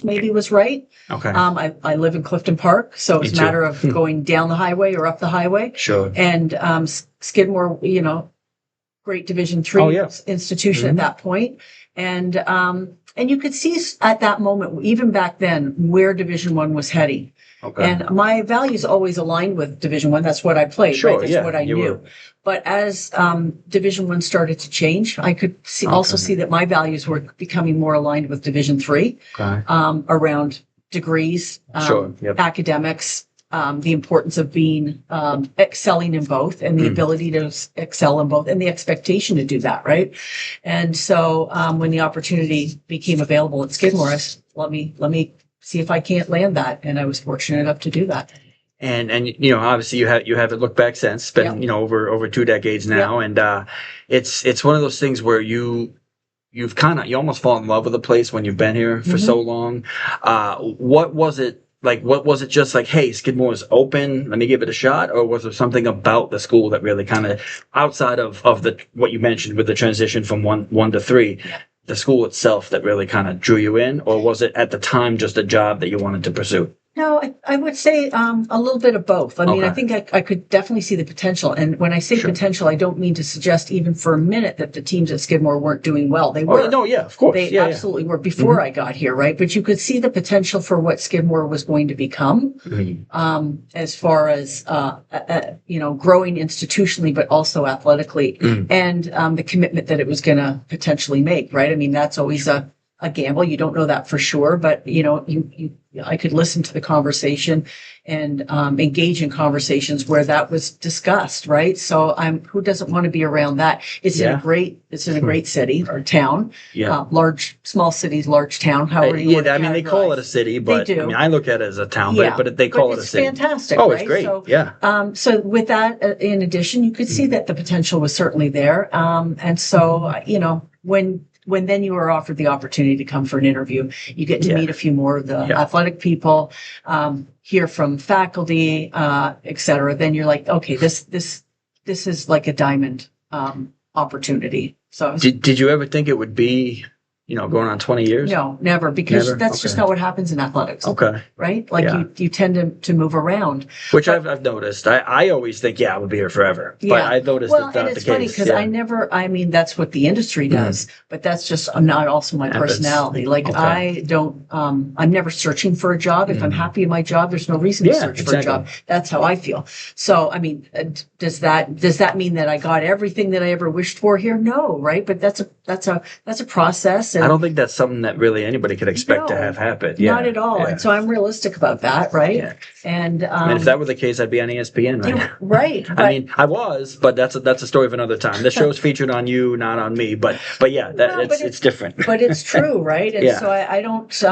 maybe was right. Okay. I live in Clifton Park, so it's a matter of going down the highway or up the highway. Sure. And Skidmore, great Division III institution at that point. And you could see at that moment, even back then, where Division I was heading. Okay. And my values always aligned with Division I. That's what I played, right? That's what I knew. But as Division I started to change, I could also see that my values were becoming more aligned with Division III around degrees, academics, the importance of being excelling in both, and the ability to excel in both, and the expectation to do that, right? And so when the opportunity became available at Skidmore, I said, let me see if I can't land that, and I was fortunate enough to do that. And obviously you haven't looked back since. It's been over 2 decades now, and it's one of those things where you almost fall in love with the place when you've been here for so long. What was it like? What was it just like? Hey, Skidmore is open. Let me give it a shot. Or was there something about the school that really kind of, outside of what you mentioned with the transition from one to three? Yeah. The school itself that really kind of drew you in, or was it at the time just a job that you wanted to pursue? No, I would say a little bit of both. I mean, I think I could definitely see the potential. And when I say potential, I don't mean to suggest even for a minute that the teams at Skidmore weren't doing well. They were. No, yeah, of course. They absolutely were before I got here, right? But you could see the potential for what Skidmore was going to become as far as, growing institutionally, but also athletically, and the commitment that it was going to potentially make, right? I mean, that's always a gamble. You don't know that for sure, but I could listen to the conversation and engage in conversations where that was discussed, right? So who doesn't want to be around that? It's in a great city or town. Yeah. Small cities, large town. However you want to they call it a city, but they do. I mean, I look at it as a town, but they call it a city. It's fantastic. Oh, right? It's great. So, so with that, in addition, you could see that the potential was certainly there. And so, when then you are offered the opportunity to come for an interview, you get to meet a few more of the athletic people, hear from faculty, et cetera. Then you're like, okay, this is like a diamond opportunity. So did you ever think it would be, going on 20 years? No, never, because that's just not what happens in athletics. Okay. Right? Like you tend to move around. Which I've noticed. I always think, I would be here forever. Yeah. But I noticed that's not the case. Well, and it's funny because that's what the industry does, but that's just not also my personality. Like I'm never searching for a job. If I'm happy in my job, there's no reason to search for a job. That's how I feel. So, I mean, does that mean that I got everything that I ever wished for here? No, right? But that's a process. I don't think that's something that really anybody could expect to have happen. Not at all. Yeah. And so I'm realistic about that, right? Yeah. And if that were the case, I'd be on ESPN right now. Right. I mean, I was, but that's a story of another time. The show's featured on you, not on me. But it's different. But it's true, right? And so I don't.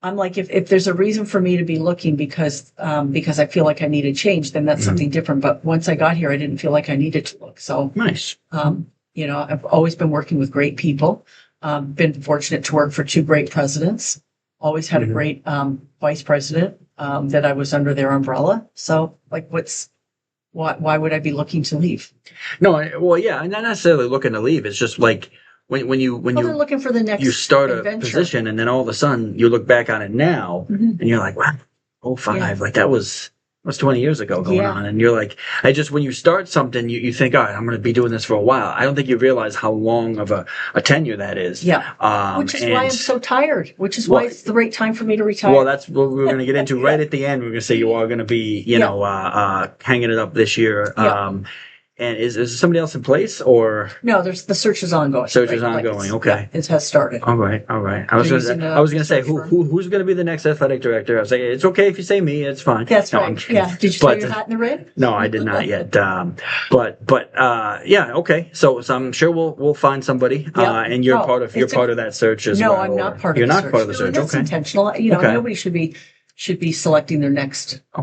I'm like, if there's a reason for me to be looking because I feel like I need a change, then that's something different. But once I got here, I didn't feel like I needed to look. So nice. I've always been working with great people. Been fortunate to work for 2 great presidents. Always had a great vice president that I was under their umbrella. So, like, why would I be looking to leave? No, well, I'm not necessarily looking to leave. It's just like when you're looking for the next you start adventure. A position, and then all of a sudden you look back on it now, and you're like, wow, 05, like that was 20 years ago going on. And you're like, when you start something, you think, all right, I'm going to be doing this for a while. I don't think you realize how long of a tenure that is. Yeah. Which is why I'm so tired, which is why it's the right time for me to retire. Well, that's what we're going to get into right at the end. We're going to say you are going to be, hanging it up this year. And is somebody else in place, or no? The search is ongoing. Search is ongoing. Okay, it has started. All right. I was going to say who's going to be the next athletic director. I was like, it's okay if you say me. It's fine. That's right. Did you throw your hat in the ring? No, I did not yet. Okay. So I'm sure we'll find somebody. And you're part of that search as well. No, I'm not part of. You're not part of the search. That's intentional. Nobody should be selecting their next, I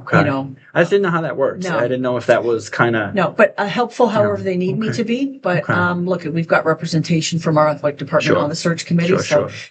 just didn't know how that works. No. I didn't know if that was kind of... No, but helpful however they need me to be. But look, we've got representation from our athletic department on the search committee.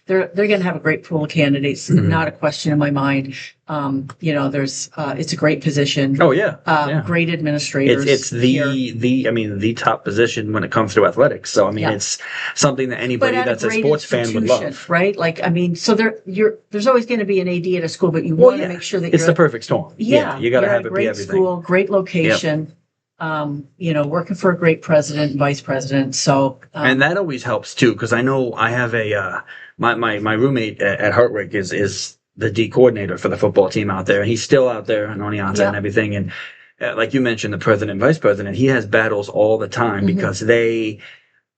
They're going to have a great pool of candidates. Not a question in my mind. You know, there's it's a great position. Oh yeah. Great administrators. It's the I mean the top position when it comes to athletics. So I mean it's something that but anybody at that's a a great sports fan would institution, love. right? Like, I mean, so there's always going to be an AD at a school, but you want to make sure that it's you're the perfect storm. yeah, You got to you're at have a it be great everything. school, great location. You know, working for a great president and vice president. So And that always helps too, because I know I have a my roommate at Hartwick is the D coordinator for the football team out there, and he's still out there on Oneonta and everything. And like you mentioned, the president and vice president, he has battles all the time because they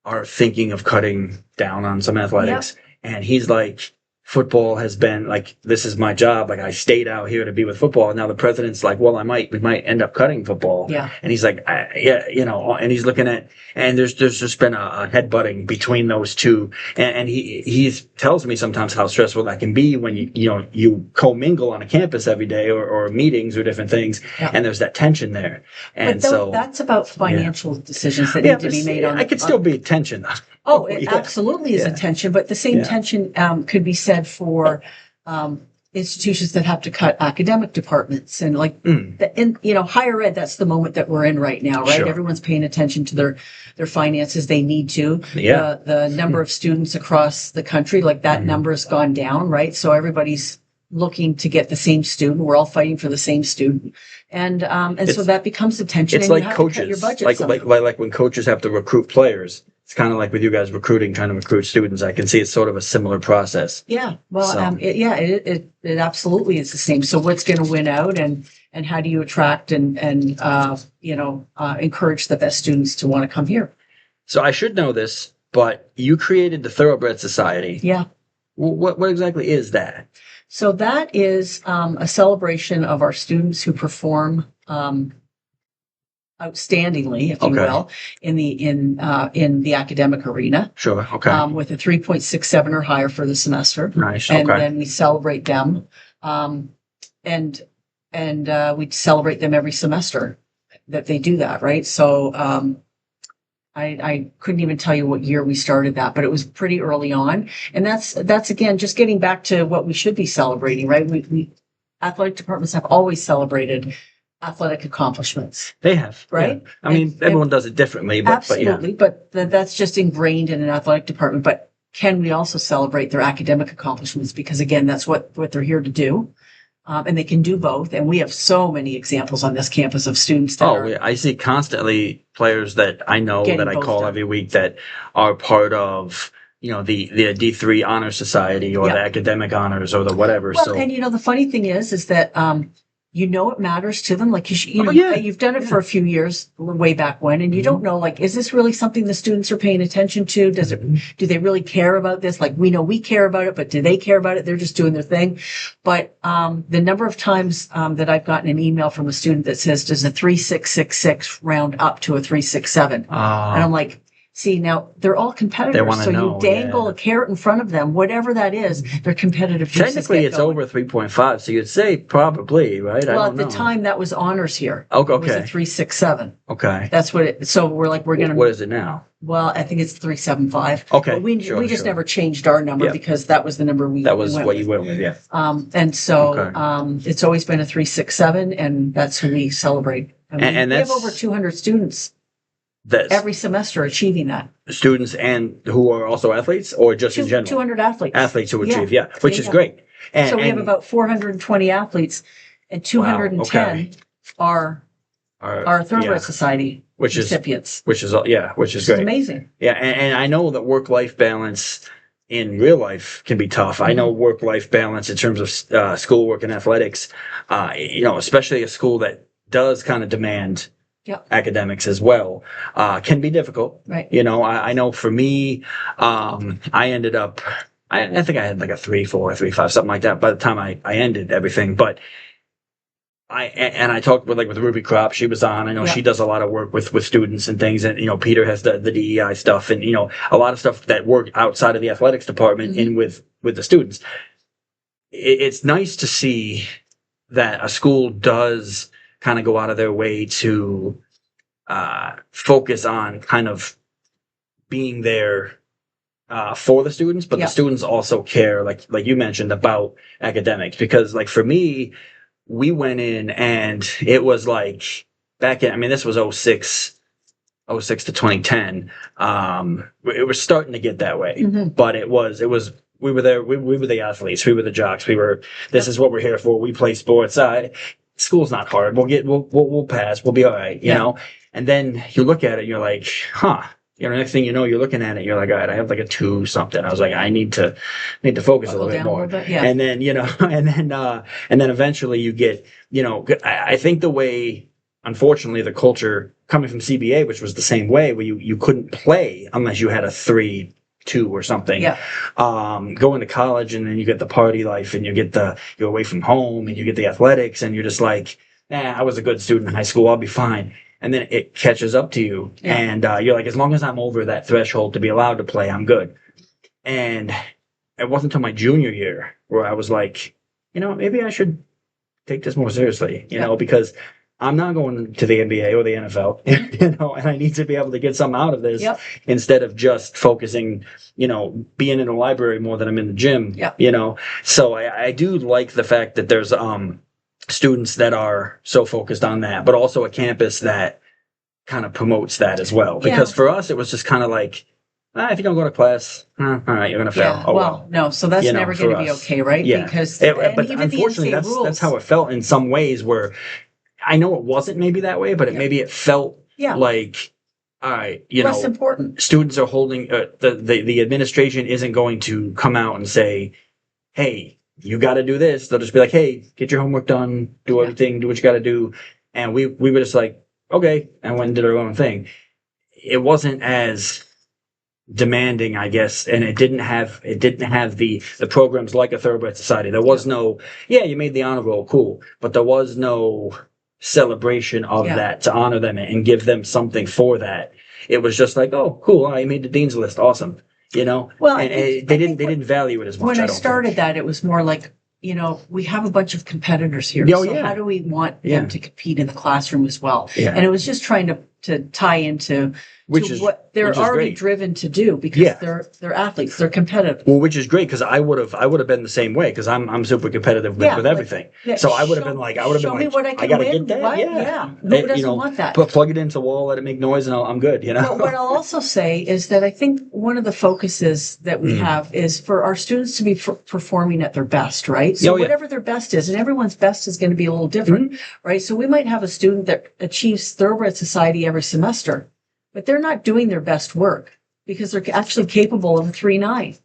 are thinking of cutting down on some athletics, and he's like, football has been like, this is my job. Like I stayed out here to be with football. And now the president's like, well, we might end up cutting football. Yeah. And he's like, you know, and he's looking at, and there's just been a headbutting between those two. And he tells me sometimes how stressful that can be when you commingle on a campus every day or meetings or different things. Yeah. And there's that tension there. And so that's about financial decisions that need to be made I could still be tension. Oh, it absolutely is a tension, but the same tension could be said for institutions that have to cut academic departments and like higher ed. That's the moment that we're in right now, right? Sure. Everyone's paying attention to their finances. They need to. Yeah. The number of students across the country, like that number has gone down, right? So everybody's looking to get the same student. We're all fighting for the same student, and so that becomes the tension. It's and like you have coaches, to cut your budget like when coaches have to recruit players. It's kind of like with you guys trying to recruit students. I can see it's sort of a similar process. Yeah. Well, it absolutely is the same. So what's going to win out, and how do you attract and encourage the best students to want to come here? So I should know this, but you created the Thoroughbred Society. Yeah. What exactly is that? So that is a celebration of our students who perform outstandingly, if you will, in the academic arena. Sure. Okay. With a 3.67 or higher for the semester. Nice. And then we celebrate them, and we celebrate them every semester that they do that. Right. So I couldn't even tell you what year we started that, but it was pretty early on. And that's again just getting back to what we should be celebrating. Right. We athletic departments have always celebrated athletic accomplishments. They have, right? Yeah. I mean, everyone does it differently, but absolutely. But that's just ingrained in an athletic department. But can we also celebrate their academic accomplishments? Because again, that's what they're here to do, and they can do both. And we have so many examples on this campus of students that I see constantly players that I know that I call every week that are part of the D3 honor society or the academic honors or the whatever. Well, and the funny thing is that it matters to them. Like you've done it for a few years, way back when, and you don't know, like, is this really something the students are paying attention to? Do they really care about this? Like, we know we care about it, but do they care about it? They're just doing their thing. But the number of times that I've gotten an email from a student that says, does a 3.666 round up to a 3.67? And I'm like, see, now they're all competitors, so you dangle a carrot in front of them, whatever that is, they're competitive. Technically, it's over 3.5, so you'd say probably, right? Well, at the time, that was honors here. Okay. It was a 3.67. Okay. That's what it. So we're going to. What is it now? Well, I think it's 3.75. Okay. But we just never changed our number because that was the number we. That was what you went with, yeah. And so it's always been a 3.67, and that's who we celebrate. And we have over 200 students. Every semester achieving that. Students and who are also athletes, or just in general? 200 athletes. Athletes who achieve, which is great. And, so we have about 420 athletes, and 210 are Thoroughbred Society recipients. Which is great. Amazing. Yeah, and I know that work-life balance in real life can be tough. I know work-life balance in terms of schoolwork and athletics, especially a school that does kind of demand academics as well, can be difficult. Right. I know for me, I ended up, I think I had like a 3.4, 3.5, something like that by the time I ended everything. But I talked with Ruby Kropp. She was on. I know she does a lot of work with students and things. And, Peter has the DEI stuff and, a lot of stuff that work outside of the athletics department in with the students. It's nice to see that a school does kind of go out of their way to focus on kind of being there for the students, but Yeah. the students also care, like you mentioned, about academics. Because like for me, we went in and it was like back in, I mean, this was '06 to 2010. It was starting to get that way, Mhm. but it was, we were there, we were the athletes, we were the jocks, this is what we're here for. We play sports. School's not hard. We'll pass. We'll be all right, you Yeah. know? And then you look at it, you're like, huh. You know, next thing you know, you're looking at it, you're like, all right, I have like a 2 something. I was like, I need to focus a Buckle little bit down a more. little bit, yeah. And then, you know, and then eventually you get, you know, I think the way, unfortunately, the culture coming from CBA, which was the same way, where you couldn't play unless you had a 3.2 or something. Yeah. Going to college, and then you get the party life, and you're away from home, and you get the athletics, and you're just like, I was a good student in high school, I'll be fine. And then it catches up to you, Yeah. and you're like, as long as I'm over that threshold to be allowed to play, I'm good. And it wasn't until my junior year where I was like, you know, maybe I should take this more seriously, you know, because I'm not going to the NBA or the NFL, you know, and I need to be able to get something out of this instead of just focusing, you know, being in the library more than I'm in the gym, you know. So I do like the fact that there's students that are so focused on that, but also a campus that kind of promotes that as well. Because for us, it was just kind of like, if you don't go to class, all right, you're going to fail. Yeah. Well, no, so that's never going to be okay, right? Yeah. Because but even unfortunately, the NCAA that's how it felt in some ways, where I know it wasn't maybe that way, but maybe it felt like, all right, you less know, important. Students are holding, the administration isn't going to come out and say, hey, you got to do this. They'll just be like, hey, get your homework done, do everything, do what you got to do. And we were just like, okay, and went and did our own thing. It wasn't as demanding, I guess, and it didn't have the programs like a Thoroughbred Society. There was no, you made the honor roll, cool, but there was no celebration of that to honor them and give them something for that. It was just like, oh, cool, I made the dean's list, awesome, you know. Well, and they didn't value it as much. When I started that, it was more like, you know, we have a bunch of competitors here, so how do we want them to compete in the classroom as well? And it was just trying to tie into what they're already driven to do, because they're athletes, they're competitive. Well, which is great, because I would have been the same way, because I'm super competitive with everything. So I would have been like, show me what I gotta get that. What? Who doesn't want that? But plug it into the wall, let it make noise, and I'm good. You know. But what I'll also say is that I think one of the focuses that we have is for our students to be performing at their best, right? So whatever their best is, and everyone's best is going to be a little different, right? So we might have a student that achieves Thoroughbred Society every semester, but they're not doing their best work because they're actually capable of a 3.9.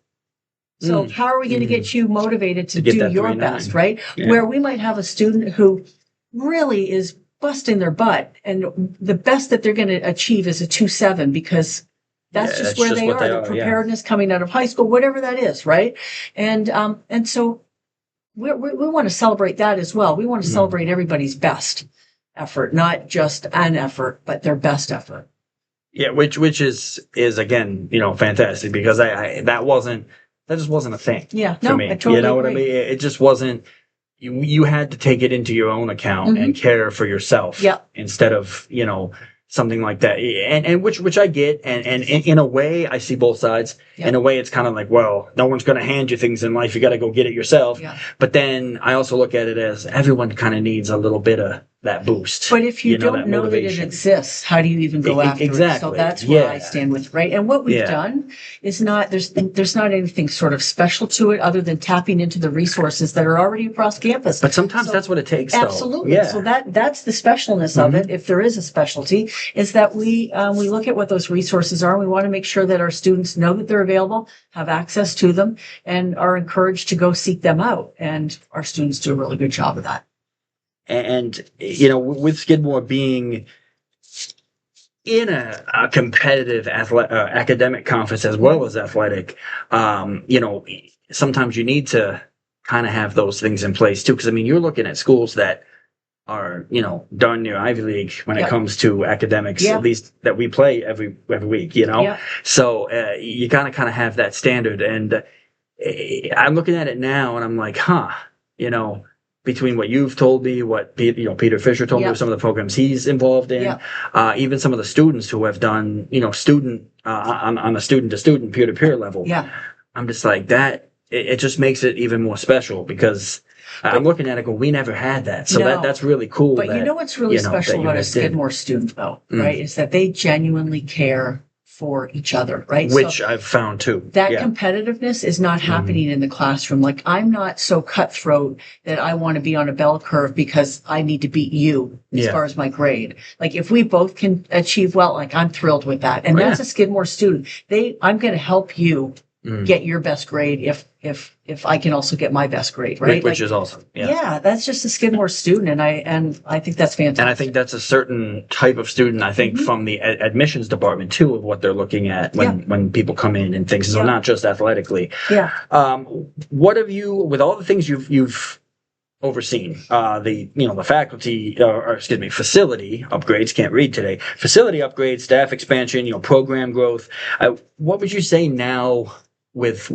So how are we going to get you motivated to do your best, right? Where we might have a student who really is busting their butt, and the best that they're going to achieve is a 2.7, because that's just where they are. Their preparedness coming out of high school, whatever that is, right? And so we want to celebrate that as well. We want to celebrate everybody's best effort, not just an effort, but their best effort. Yeah, which is again, you know, fantastic, because that just wasn't a thing. Yeah, for me. I totally you know agree. what I mean? It just wasn't. You had to take it into your own account and care for yourself, instead of, you know, something like that. And which I get, and in a way I see both sides. In a way, it's kind of like, well, no one's going to hand you things in life. You got to go get it yourself. But then I also look at it as everyone kind of needs a little bit of that boost. But if you don't know that it exists, how do you even go after it? So that's where I stand with, right? And what we've done is there's not anything sort of special to it other than tapping into the resources that are already across campus. But sometimes that's what it takes, absolutely. though. So that's the specialness of it, if there is a specialty, is that we look at what those resources are, and we want to make sure that our students know that they're available, have access to them, and are encouraged to go seek them out. And our students do a really good job of that. And, you know, with Skidmore being in a competitive academic conference as well as athletic, you know, sometimes you need to kind of have those things in place too. Because, I mean, you're looking at schools that are, you know, darn near Ivy League when it comes to academics, at least that we play every week, you know. So you gotta kind of have that standard. And I'm looking at it now and I'm like, you know, between what you've told me, what Peter Fisher told me, with some of the programs he's involved in, even some of the students who have done, student on a student to student, peer to peer level. Yeah. I'm just like that. It just makes it even more special because I'm looking at it going, we never had that. So that's really cool. But you know what's really special about a Skidmore student, though, right? Is that they genuinely care for each other, right? Which I've found too. That competitiveness is not happening in the classroom. Like, I'm not so cutthroat that I want to be on a bell curve because I need to beat you as far as my grade. Like, if we both can achieve well, like, I'm thrilled with that. And that's a Skidmore student. I'm going to help you get your best grade if I can also get my best grade, right? Which is awesome. Yeah, that's just a Skidmore student, and I think that's fantastic. And I think that's a certain type of student, I think, from the admissions department too, of what they're looking at when people come in and things. So not just athletically. Yeah. What have you, with all the things you've overseen, the faculty, facility upgrades, can't read today, facility upgrades, staff expansion, program growth. What would you say now with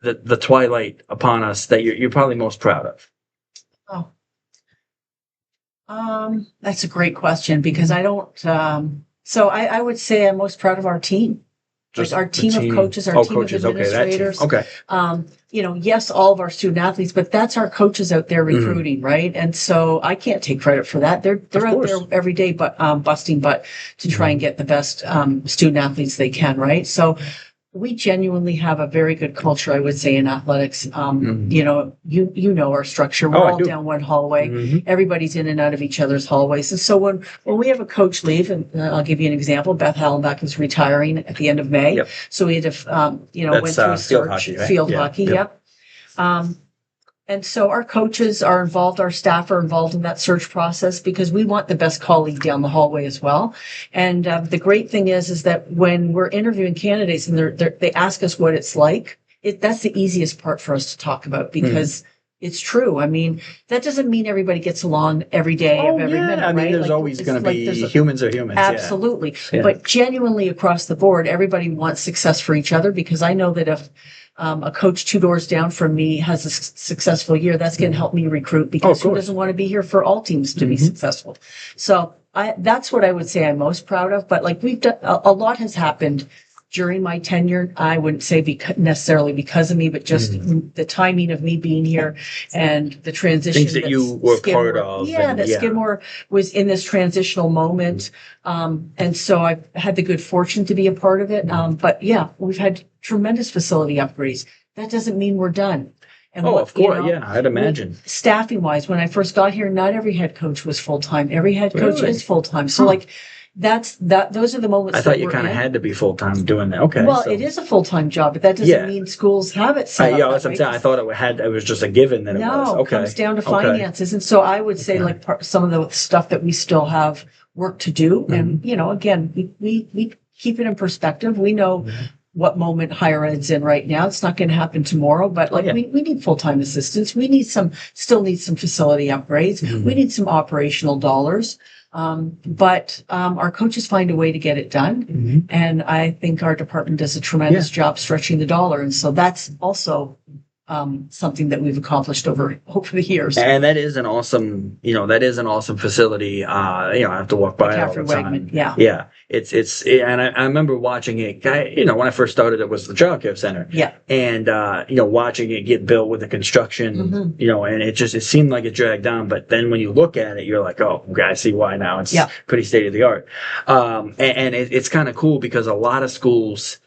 the twilight upon us that you're probably most proud of? That's a great question because I don't, so I would say I'm most proud of our team. Just our team of coaches, our team of administrators. Okay. Yes, all of our student athletes, but that's our coaches out there recruiting, right? And so I can't take credit for that. They're out there every day, but busting butt to try and get the best student athletes they can, right? So we genuinely have a very good culture, I would say, in athletics. You know our structure. We're all down one hallway. Everybody's in and out of each other's hallways. And so when we have a coach leave, and I'll give you an example, Beth Hallenbach is retiring at the end of May. So we had to, went through a search. Field hockey, yep. And so our coaches are involved, our staff are involved in that search process because we want the best colleague down the hallway as well. And the great thing is that when we're interviewing candidates and they ask us what it's like, that's the easiest part for us to talk about because it's true. I mean, that doesn't mean everybody gets along every day of every minute, I mean, right? there's always going to be humans are humans. Absolutely. But genuinely across the board, everybody wants success for each other because I know that if a coach 2 doors down from me has a successful year, that's going to help me recruit because who doesn't want to be here for all teams to be successful? So that's what I would say I'm most proud of. But like we've done, a lot has happened during my tenure. I wouldn't say necessarily because of me, but just the timing of me being here and the transition. Things that you were part of. Yeah, Skidmore was in this transitional moment. And so I've had the good fortune to be a part of it. But yeah, we've had tremendous facility upgrades. That doesn't mean we're done. And of course, I'd imagine. Staffing wise, when I first got here, not every head coach was full time. Every head coach is full time. So like those are the moments. I thought you kind of had to be full time doing that. Okay. Well, it is a full time job, but that doesn't mean schools have it set up. Yeah, that's what I'm saying. I thought it was just a given that it was. No, it comes down to finances, and so I would say like some of the stuff that we still have work to do, and again, we keep it in perspective. We know what moment higher ed's in right now. It's not going to happen tomorrow, but we need full-time assistants. We still need some facility upgrades. We need some operational dollars. But our coaches find a way to get it done. And I think our department does a tremendous job stretching the dollar. And so that's also something that we've accomplished over the years. And that is an awesome, facility. I have to walk by it all the time. Yeah. And I remember watching it, when I first started, it was the Child Care Center. Yeah. And, watching it get built with the construction, and it seemed like it dragged on. But then when you look at it, you're like, oh, okay, I see why now. It's pretty state of the art. And it's kind of cool because a lot of schools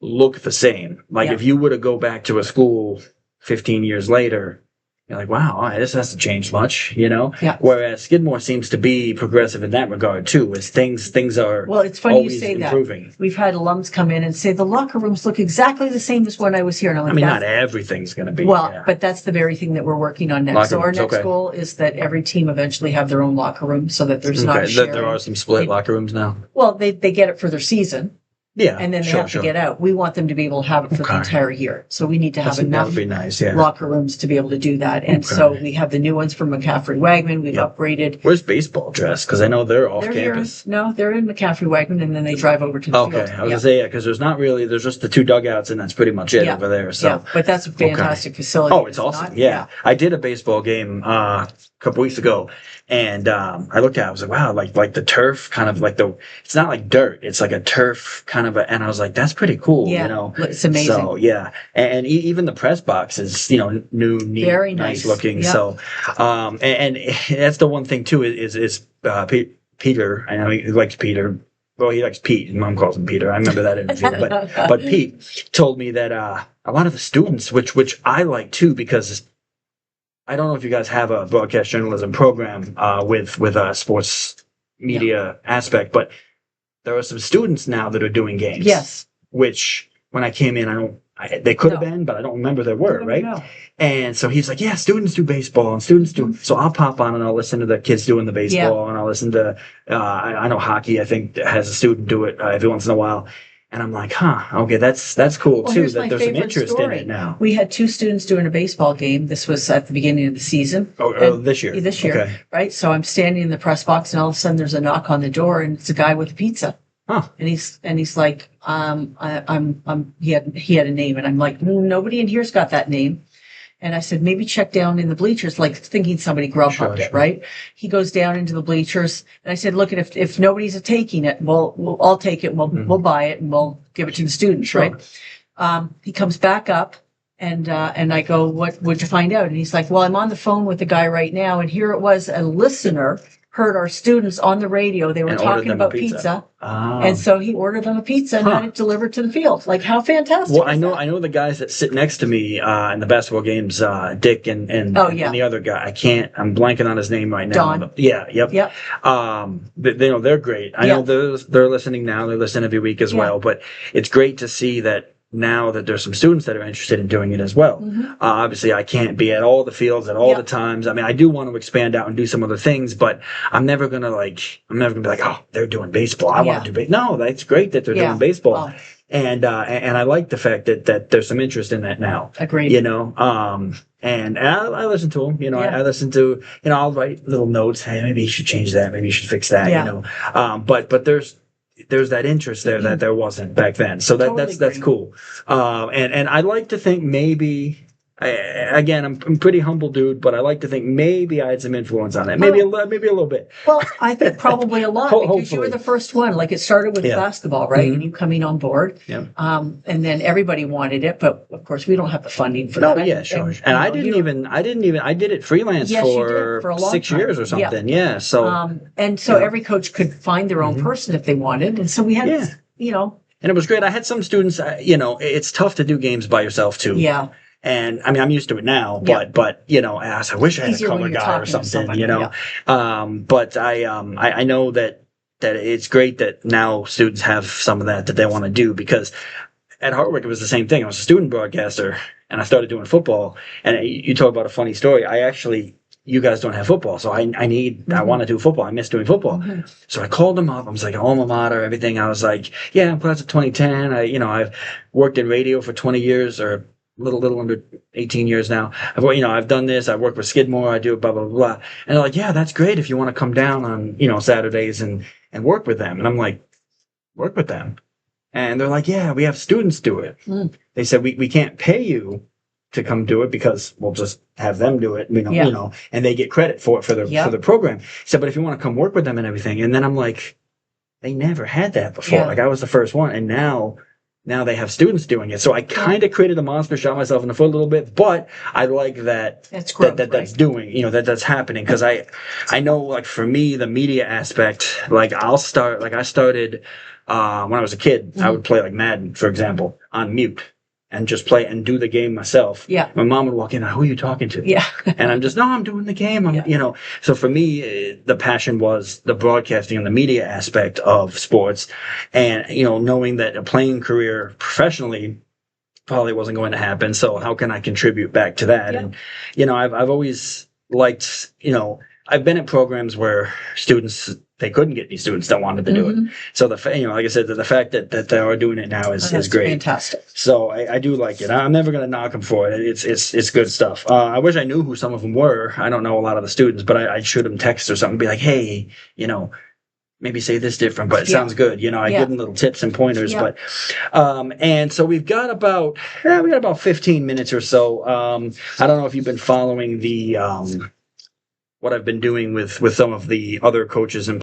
look the same. Like if you were to go back to a school 15 years later, you're like, wow, this hasn't changed much, Yeah. Whereas Skidmore seems to be progressive in that regard too, as things are it's funny you say improving. That. We've had alums come in and say the locker rooms look exactly the same as when I was here. And I'm like, not everything's going to be. But that's the very thing that we're working on next. So our next goal is that every team eventually have their own locker room so that there's not a sharing. There are some split locker rooms now. Well, they get it for their season. Yeah, and then they sure, have to get out. We want them to be able to have it for the Okay. entire year. So we need to have That enough would be nice. Yeah. locker rooms to be able to do that. And Okay. so we have the new ones from McCaffrey-Wagman. We've Yep. upgraded. Where's baseball dress? Because I know they're off They're here. campus. No, they're in McCaffrey-Wagman, and then they drive over to the Okay, field. I was gonna say yeah, because there's just the two dugouts, and that's pretty much it Yeah. over there. So. Yeah, but that's a fantastic facility. Oh, it's awesome. not- Yeah. I did a baseball game a couple weeks ago, and I looked at it, I was like, wow, like the turf kind of like it's not like dirt, it's like a turf kind of and I was like, that's pretty cool, Yeah, you know. it's amazing. So yeah, and even the press box is new, neat, Very nice nice. looking. Yep. So and that's the one thing too is Peter. I know he likes Peter. Well, he likes Pete. Mom calls him Peter. I remember that interview. But Pete told me that a lot of the students, which I like too, because I don't know if you guys have a broadcast journalism program with a sports media aspect, but there are some students now that are doing games. Yes. Which when I came in, they could have No. been, but I don't remember there were, right? No. And so he's like, yeah, students do baseball and students do. So I'll pop on and I'll listen to the kids doing the baseball and I'll listen to, I know hockey, I think has a student do it every once in a while. And I'm like, okay, that's cool Well, too, here's that my there's some favorite interest story. in it now. We had 2 students doing a baseball game. This was at the beginning of the season. Oh, this year. This year, Okay. right? So I'm standing in the press box, and all of a sudden there's a knock on the door, and it's a guy with a pizza. Huh. And he's like, he had a name, and I'm like, nobody in here's got that name. And I said, maybe check down in the bleachers, like thinking somebody Grubhubbed it, right? He goes down into the bleachers, and I said, look, if nobody's taking it, I'll take it, we'll buy it, and we'll give it to the students, Sure. right? He comes back up, and I go, what would you find out? And he's like, well, I'm on the phone with the guy right now, and here it was, a listener heard our students on the radio. They were And ordered talking them a about pizza. pizza. Ah. And so he ordered them a pizza and had it delivered to the field. Like, how fantastic! Well, is that? I know the guys that sit next to me in the basketball games, Dick and Oh, yeah. and the other guy. I'm blanking on his name right now. Don. But yeah, yep. Yep. They're great. I know they're listening now. They listen every week as Yeah. well. But it's great to see that now that there's some students that are interested in doing it as well. Obviously, I can't be at all the fields at all Yeah. the times. I mean, I do want to expand out and do some other things, but I'm never gonna be like, oh, they're doing baseball. I want to do baseball. No, that's great that they're doing baseball. Oh. And I like the fact that there's some interest in that now. Agreed. You know, and I listen to them. You know, Yeah. I listen to. You know, I'll write little notes. Hey, maybe you should change that. Maybe you should fix that. Yeah. You know, but there's that interest there that there wasn't back then. So Totally that's agree. cool. And I like to think maybe. Again, I'm a pretty humble dude, but I like to think maybe I had some influence on it. Maybe a little bit. Well, I think probably a lot because you were Hopefully. the first one. Like, it started with basketball, right? And you coming on board. Yeah. And then everybody wanted it, but of course we don't have the funding for No, that. yeah, sure. And I did it freelance Yes, you did, for a long 6 time. years or something. Yeah. So and so every coach could find their own person if they wanted. And so we had, and it was great. I had some students, it's tough to do games by yourself too. yeah. And I mean, I'm used to it now, Yeah. but I wish I had a Easier when color you're guy or talking to something, somebody, But I know that it's great that now students have some of that they want to do, because at Hartwick it was the same thing. I was a student broadcaster and I started doing football. And you talk about a funny story. You guys don't have football, so I want to do football. I miss doing football. So I called them up. I was like, alma mater, everything. I was like, yeah, I'm class of 2010. I've worked in radio for 20 years, or little under 18 years now. I've done this. I work with Skidmore. I do blah, blah, blah. And they're like, yeah, that's great if you want to come down on, Saturdays and work with them. And I'm like, work with them? And they're like, yeah, we have students do it. They said, we can't pay you to come do it because we'll just have them do it, and they get credit for the program. So, but if you want to come work with them and everything. And then I'm like, they never had that before. Yeah. Like, I was the first one. And now they have students doing it. So I kind of created a monster, shot myself in the foot a little bit, but I like that That's growth, that's doing, that's happening. Because I know, like, for me, the media aspect, like, I started when I was a kid. I would play like Madden, for example, on mute and just play and do the game myself. Yeah. My mom would walk in, who are you talking to? Yeah. And I'm just, no, I'm doing the game. So for me, the passion was the broadcasting and the media aspect of sports. And, knowing that a playing career professionally probably wasn't going to happen. So how can I contribute back to that? Yeah. And, I've always liked, I've been at programs where students, they couldn't get any students that wanted to do it. So like I said, the fact that they are doing it now is great. Fantastic. So I do like it. I'm never going to knock them for it. It's good stuff. I wish I knew who some of them were. I don't know a lot of the students, but I'd shoot them text or something, be like, hey, maybe say this different, but it sounds good. I give them little tips and pointers. But and so we've got about 15 minutes or so. I don't know if you've been following the what I've been doing with some of the other coaches and